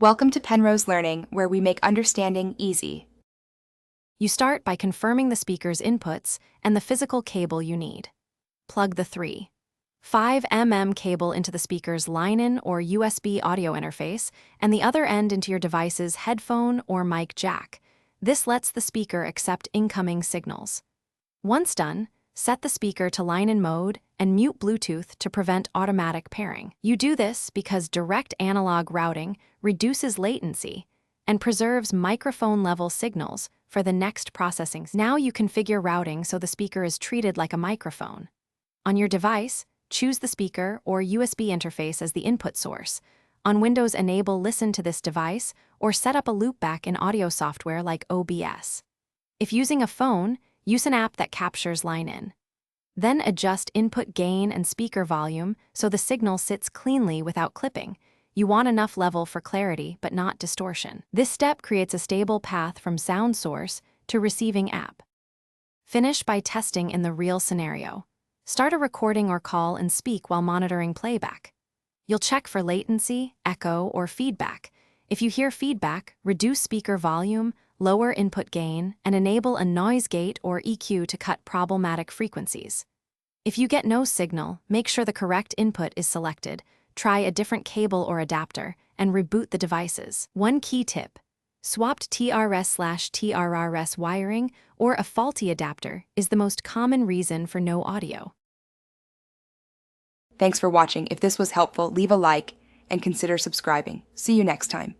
Welcome to Penrose Learning, where we make understanding easy. You start by confirming the speaker's inputs and the physical cable you need. Plug the 3.5 mm cable into the speaker's line-in or USB audio interface and the other end into your device's headphone or mic jack. This lets the speaker accept incoming signals. Once done, set the speaker to line-in mode and mute Bluetooth to prevent automatic pairing. You do this because direct analog routing reduces latency and preserves microphone-level signals for the next processing. Now you configure routing so the speaker is treated like a microphone. On your device, choose the speaker or USB interface as the input source. On Windows, enable Listen to this device or set up a loopback in audio software like OBS. If using a phone, use an app that captures line-in. Then adjust input gain and speaker volume so the signal sits cleanly without clipping. You want enough level for clarity but not distortion. This step creates a stable path from sound source to receiving app. Finish by testing in the real scenario. Start a recording or call and speak while monitoring playback. You'll check for latency, echo, or feedback. If you hear feedback, reduce speaker volume, lower input gain, and enable a noise gate or EQ to cut problematic frequencies. If you get no signal, make sure the correct input is selected, try a different cable or adapter, and reboot the devices. One key tip: swapped TRS/TRRS wiring or a faulty adapter is the most common reason for no audio. Thanks for watching. If this was helpful, leave a like and consider subscribing. See you next time.